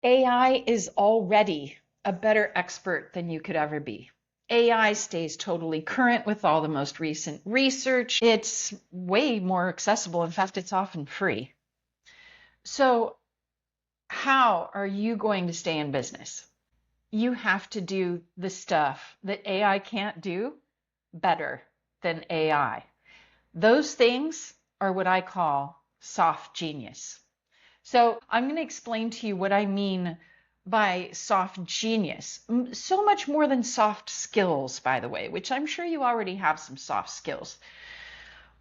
AI is already a better expert than you could ever be. AI stays totally current with all the most recent research. It's way more accessible. In fact, it's often free. So, how are you going to stay in business? You have to do the stuff that AI can't do better than AI. Those things are what I call soft genius. So I'm going to explain to you what I mean by soft genius. So much more than soft skills, by the way, which I'm sure you already have some soft skills.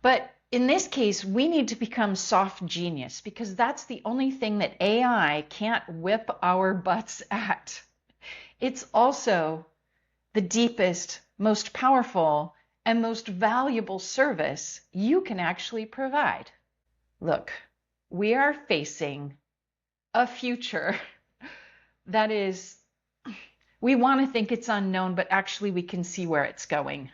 But in this case, we need to become soft genius because that's the only thing that AI can't whip our butts at. It's also the deepest, most powerful, and most valuable service you can actually provide. Look, we are facing a future that is, we want to think it's unknown, but actually we can see where it's going.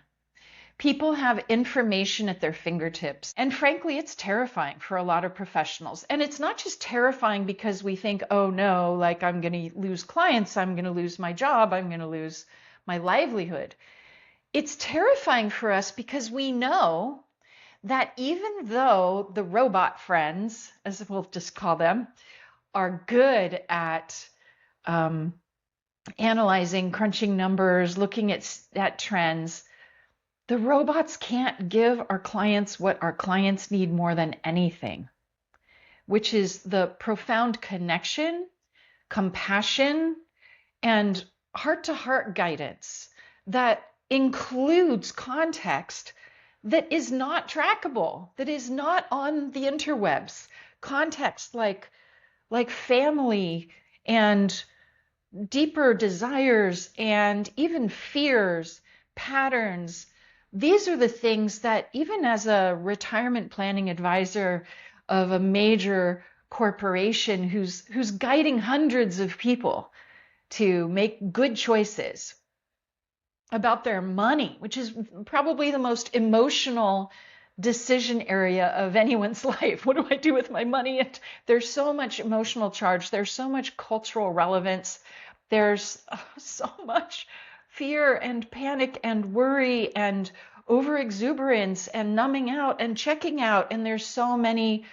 People have information at their fingertips, and frankly, it's terrifying for a lot of professionals. And it's not just terrifying because we think, oh no, like I'm going to lose clients, I'm going to lose my job, I'm going to lose my livelihood. It's terrifying for us because we know that even though the robot friends, as we'll just call them, are good at analyzing, crunching numbers, looking at trends, the robots can't give our clients what our clients need more than anything, which is the profound connection, compassion, and heart-to-heart guidance that includes context that is not trackable, that is not on the interwebs. Context like family and deeper desires and even fears, patterns. These are the things that even as a retirement planning advisor of a major corporation who's guiding hundreds of people to make good choices about their money, which is probably the most emotional decision area of anyone's life. What do I do with my money? And there's so much emotional charge. There's so much cultural relevance. There's so much fear and panic and worry and overexuberance and numbing out and checking out. And there's so many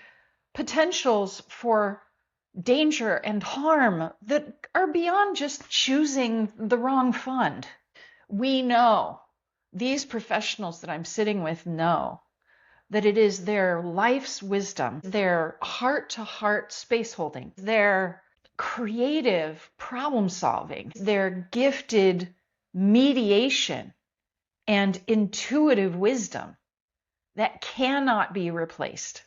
potentials for danger and harm that are beyond just choosing the wrong fund. We know, these professionals that I'm sitting with know that it is their life's wisdom, their heart-to-heart space holding, their creative problem solving, their gifted mediation and intuitive wisdom that cannot be replaced.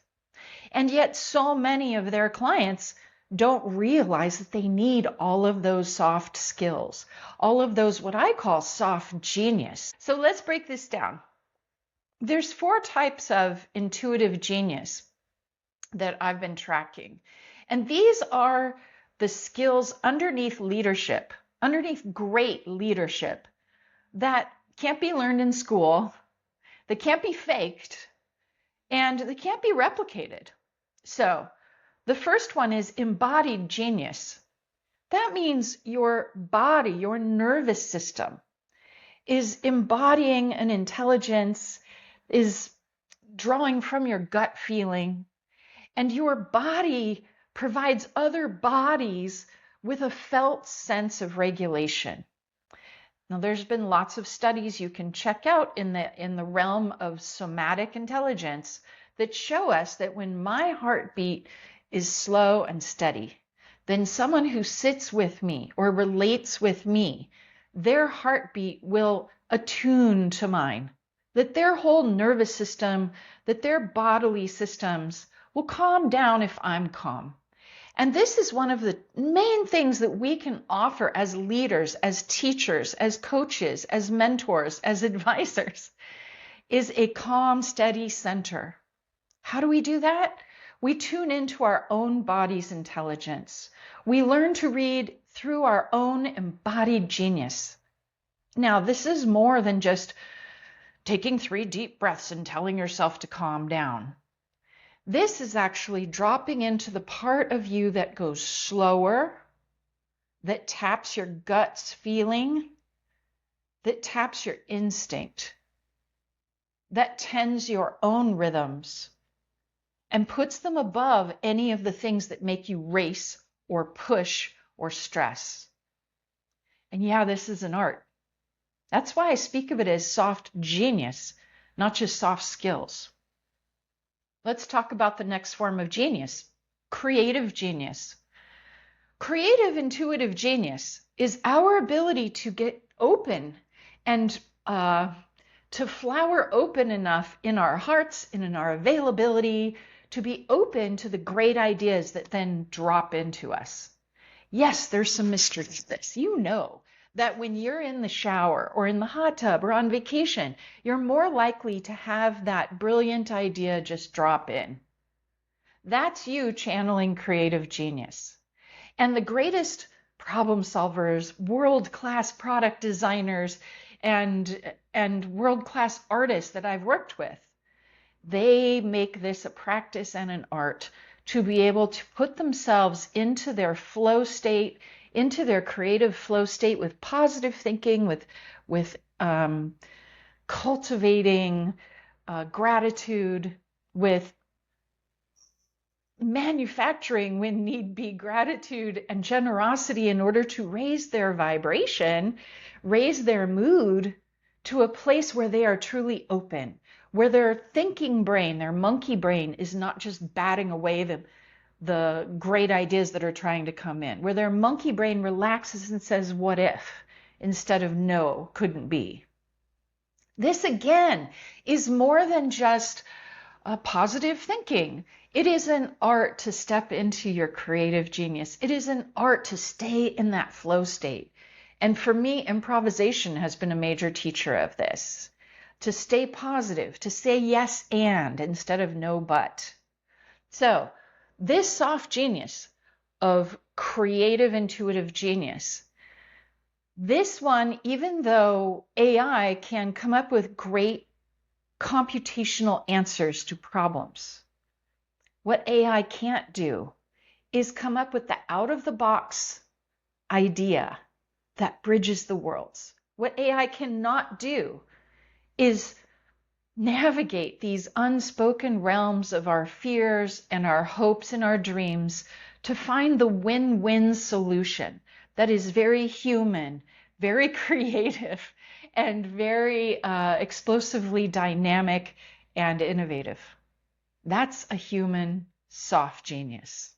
And yet so many of their clients don't realize that they need all of those soft skills, all of those what I call soft genius. So let's break this down. There's 4 types of intuitive genius that I've been tracking. And these are the skills underneath leadership, underneath great leadership, that can't be learned in school, that can't be faked, and they can't be replicated. So the first one is embodied genius. That means your body, your nervous system, is embodying an intelligence, is drawing from your gut feeling, and your body provides other bodies with a felt sense of regulation. Now, there's been lots of studies you can check out in the realm of somatic intelligence that show us that when my heartbeat is slow and steady, then someone who sits with me or relates with me, their heartbeat will attune to mine, that their whole nervous system, that their bodily systems will calm down if I'm calm. And this is one of the main things that we can offer as leaders, as teachers, as coaches, as mentors, as advisors, is a calm, steady center. How do we do that? We tune into our own body's intelligence. We learn to read through our own embodied genius. Now, this is more than just taking 3 deep breaths and telling yourself to calm down. This is actually dropping into the part of you that goes slower that taps your gut's feeling, that taps your instinct, that tends your own rhythms and puts them above any of the things that make you race or push or stress. And yeah, this is an art. That's why I speak of it as soft genius, not just soft skills. Let's talk about the next form of genius, creative genius. Creative intuitive genius is our ability to get open and to flower open enough in our hearts and in our availability to be open to the great ideas that then drop into us. Yes, there's some mystery to this. You know that when you're in the shower or in the hot tub or on vacation, you're more likely to have that brilliant idea just drop in. That's you channeling creative genius. And the greatest problem solvers, world-class product designers, and world-class artists that I've worked with, they make this a practice and an art to be able to put themselves into their flow state, into their creative flow state with positive thinking, with cultivating gratitude, with manufacturing, when need be, gratitude and generosity in order to raise their vibration, raise their mood to a place where they are truly open, where their thinking brain, their monkey brain, is not just batting away the great ideas that are trying to come in, where their monkey brain relaxes and says, what if, instead of no, couldn't be. This again is more than just positive thinking. It is an art to step into your creative genius. It is an art to stay in that flow state. And for me, improvisation has been a major teacher of this. To stay positive, to say yes and instead of no but. So this soft genius of creative intuitive genius, this one, even though AI can come up with great computational answers to problems, what AI can't do is come up with the out-of-the-box idea that bridges the worlds. What AI cannot do is navigate these unspoken realms of our fears and our hopes and our dreams to find the win-win solution that is very human, very creative, and very explosively dynamic and innovative. That's a human soft genius.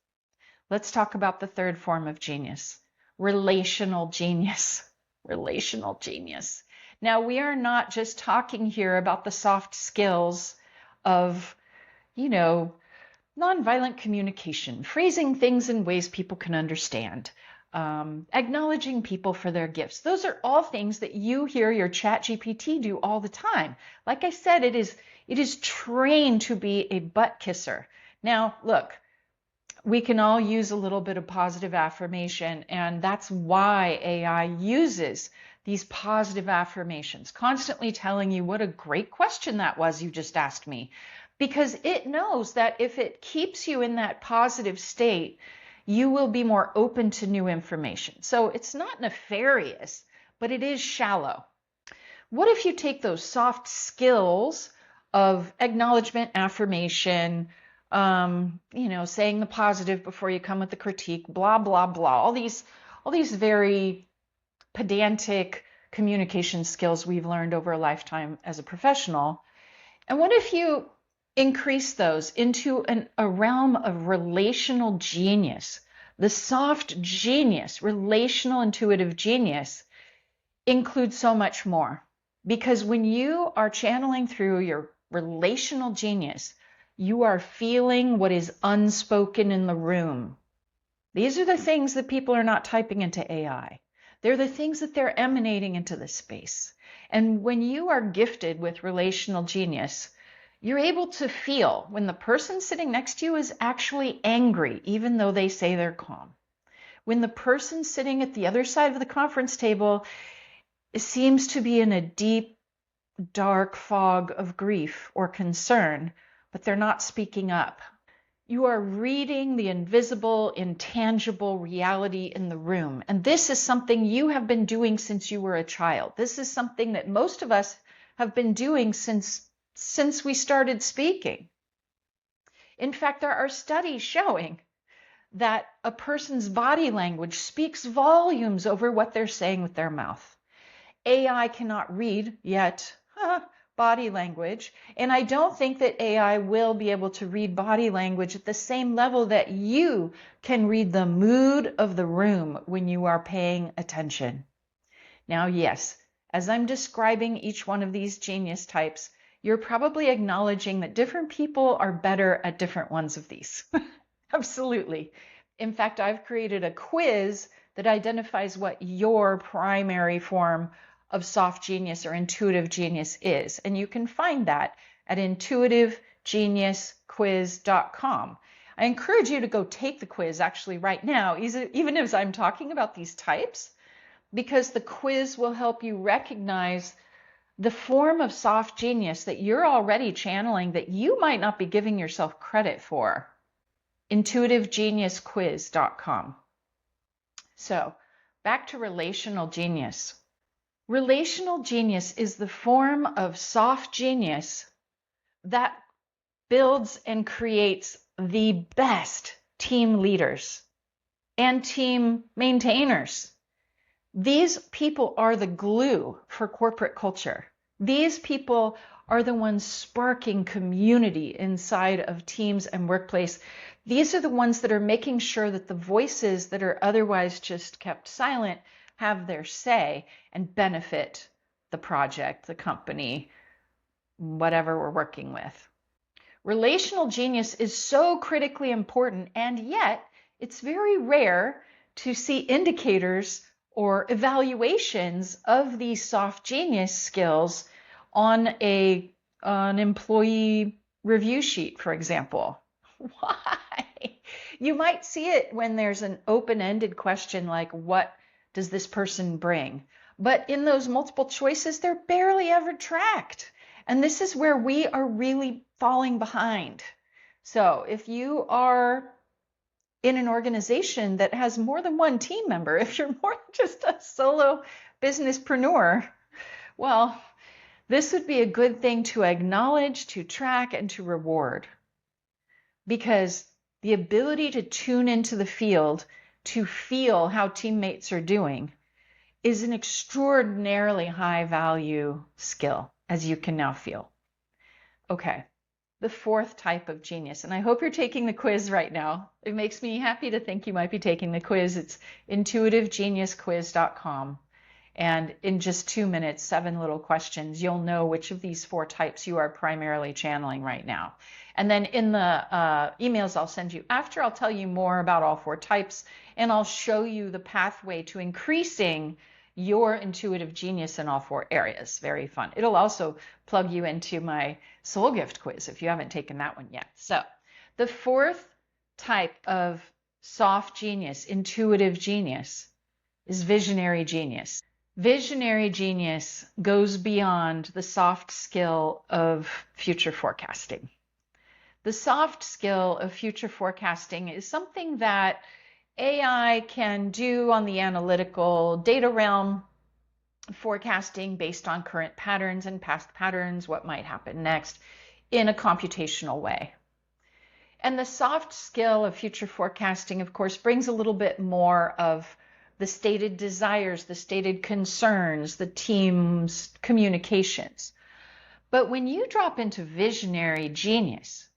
Let's talk about the third form of genius, relational genius. Relational genius. Now, we are not just talking here about the soft skills of, nonviolent communication, phrasing things in ways people can understand, acknowledging people for their gifts. Those are all things that you hear your ChatGPT do all the time. Like I said, it is trained to be a butt kisser. Now, look, we can all use a little bit of positive affirmation, and that's why AI uses these positive affirmations, constantly telling you what a great question that was you just asked me, because it knows that if it keeps you in that positive state, you will be more open to new information. So it's not nefarious, but it is shallow. What if you take those soft skills of acknowledgement, affirmation, saying the positive before you come with the critique, blah, blah, blah, all these very pedantic communication skills we've learned over a lifetime as a professional. And what if you increase those into a realm of relational genius? The soft genius, relational intuitive genius, includes so much more. Because when you are channeling through your relational genius, you are feeling what is unspoken in the room. These are the things that people are not typing into AI. They're the things that they're emanating into the space. And when you are gifted with relational genius, you're able to feel when the person sitting next to you is actually angry, even though they say they're calm. When the person sitting at the other side of the conference table seems to be in a deep, dark fog of grief or concern, but they're not speaking up. You are reading the invisible, intangible reality in the room. And this is something you have been doing since you were a child. This is something that most of us have been doing since we started speaking. In fact, there are studies showing that a person's body language speaks volumes over what they're saying with their mouth. AI cannot read yet body language, and I don't think that AI will be able to read body language at the same level that you can read the mood of the room when you are paying attention. Now, yes, as I'm describing each one of these genius types, you're probably acknowledging that different people are better at different ones of these. Absolutely. In fact, I've created a quiz that identifies what your primary form of soft genius or intuitive genius is. And you can find that at intuitivegeniusquiz.com. I encourage you to go take the quiz actually right now, even as I'm talking about these types, because the quiz will help you recognize the form of soft genius that you're already channeling that you might not be giving yourself credit for. intuitivegeniusquiz.com. So, back to relational genius. Relational genius is the form of soft genius that builds and creates the best team leaders and team maintainers. These people are the glue for corporate culture. These people are the ones sparking community inside of teams and workplace. These are the ones that are making sure that the voices that are otherwise just kept silent have their say and benefit the project, the company, whatever we're working with. Relational genius is so critically important, and yet it's very rare to see indicators or evaluations of these soft genius skills on an employee review sheet, for example. Why? You might see it when there's an open-ended question like, what does this person bring? But in those multiple choices, they're barely ever tracked. And this is where we are really falling behind. So if you are in an organization that has more than one team member, if you're more than just a solo businesspreneur, well, this would be a good thing to acknowledge, to track, and to reward. Because the ability to tune into the field, to feel how teammates are doing, is an extraordinarily high value skill, as you can now feel. Okay, the fourth type of genius, and I hope you're taking the quiz right now. It makes me happy to think you might be taking the quiz. It's intuitivegeniusquiz.com. And in just 2 minutes, 7 little questions, you'll know which of these 4 types you are primarily channeling right now. And then in the emails I'll send you after, I'll tell you more about all 4 types, and I'll show you the pathway to increasing your intuitive genius in all 4 areas. Very fun. It'll also plug you into my soul gift quiz if you haven't taken that one yet. So the 4th type of soft genius, intuitive genius, is visionary genius. Visionary genius goes beyond the soft skill of future forecasting. The soft skill of future forecasting is something that AI can do on the analytical data realm, forecasting based on current patterns and past patterns, what might happen next, in a computational way. And the soft skill of future forecasting, of course, brings a little bit more of the stated desires, the stated concerns, the team's communications. But when you drop into visionary genius,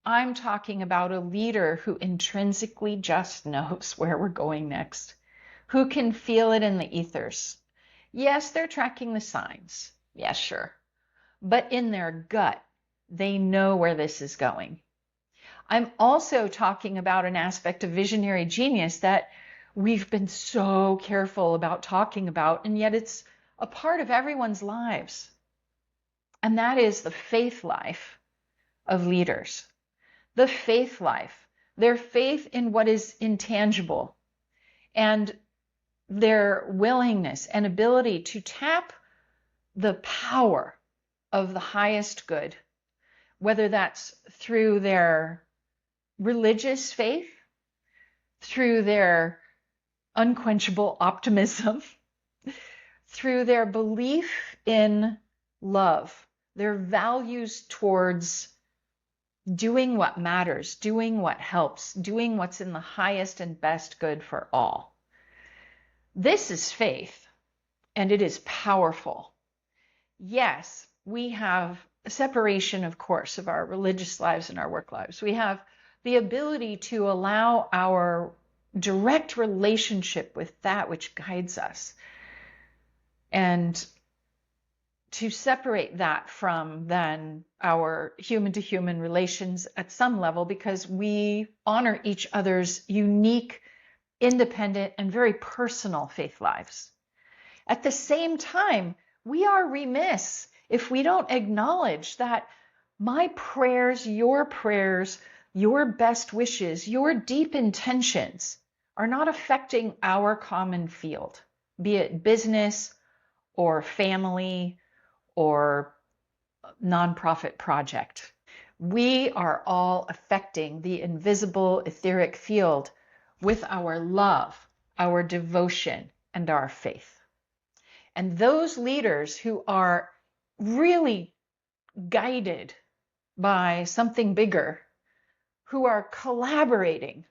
I'm talking about a leader who intrinsically just knows where we're going next, who can feel it in the ethers. Yes, they're tracking the signs. Yes, sure. But in their gut, they know where this is going. I'm also talking about an aspect of visionary genius that we've been so careful about talking about, and yet it's a part of everyone's lives. And that is the faith life of leaders. The faith life, their faith in what is intangible, and their willingness and ability to tap the power of the highest good, whether that's through their religious faith, through their unquenchable optimism, through their belief in love, their values towards doing what matters, doing what helps, doing what's in the highest and best good for all. This is faith, and it is powerful. Yes, we have a separation, of course, of our religious lives and our work lives. We have the ability to allow our direct relationship with that which guides us, and to separate that from then our human to human relations at some level, because we honor each other's unique, independent, and very personal faith lives. At the same time, we are remiss if we don't acknowledge that my prayers, your best wishes, your deep intentions are not affecting our common field, be it business or family or nonprofit project. We are all affecting the invisible etheric field with our love, our devotion, and our faith. And those leaders who are really guided by something bigger, who are collaborating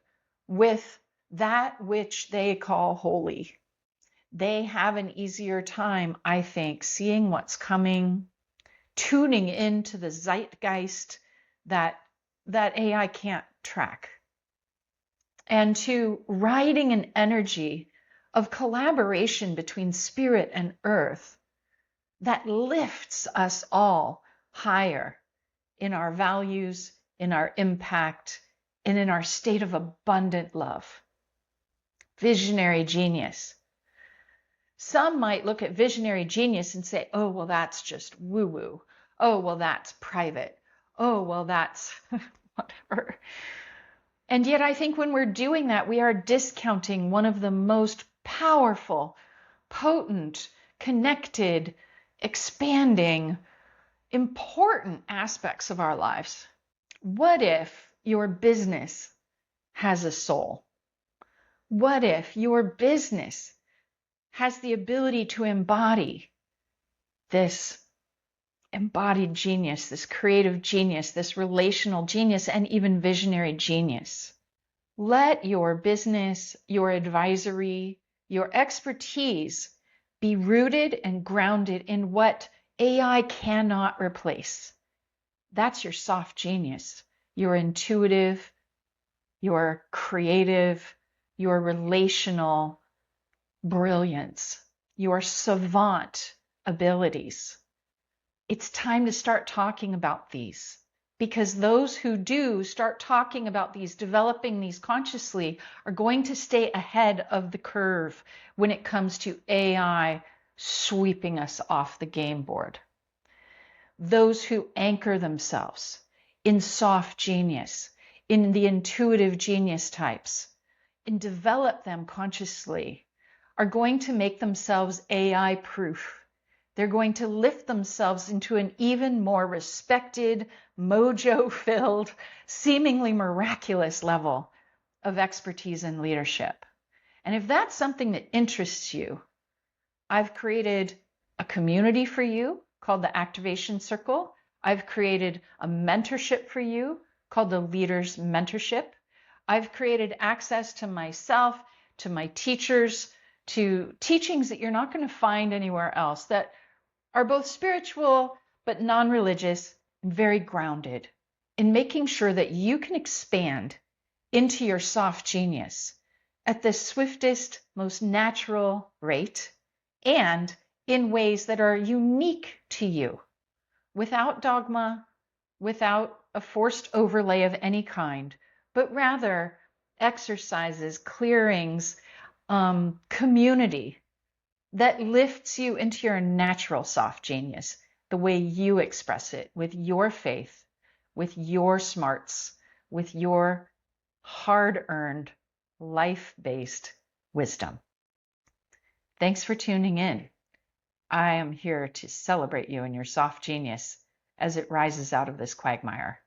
with that which they call holy, they have an easier time, I think, seeing what's coming, tuning into the zeitgeist that AI can't track, and to riding an energy of collaboration between spirit and earth that lifts us all higher in our values, in our impact, and in our state of abundant love. Visionary genius. Some might look at visionary genius and say, oh, well, that's just woo-woo. Oh, well, that's private. Oh, well, that's whatever. And yet I think when we're doing that, we are discounting one of the most powerful, potent, connected, expanding, important aspects of our lives. What if your business has a soul? What if your business has the ability to embody this embodied genius, this creative genius, this relational genius, and even visionary genius? Let your business, your advisory, your expertise be rooted and grounded in what AI cannot replace. That's your soft genius, your intuitive, your creative, your relational brilliance, your savant abilities. It's time to start talking about these, because those who do start talking about these, developing these consciously, are going to stay ahead of the curve when it comes to AI sweeping us off the game board. Those who anchor themselves in soft genius, in the intuitive genius types, and develop them consciously, are going to make themselves AI proof. They're going to lift themselves into an even more respected, mojo-filled, seemingly miraculous level of expertise and leadership. And if that's something that interests you, I've created a community for you called the Activation Circle. I've created a mentorship for you called the Leaders Mentorship. I've created access to myself, to my teachers, to teachings that you're not going to find anywhere else, that are both spiritual but non-religious and very grounded in making sure that you can expand into your soft genius at the swiftest, most natural rate, and in ways that are unique to you, without dogma, without a forced overlay of any kind, but rather exercises, clearings, community that lifts you into your natural soft genius, the way you express it, with your faith, with your smarts, with your hard-earned, life-based wisdom. Thanks for tuning in. I am here to celebrate you and your soft genius as it rises out of this quagmire.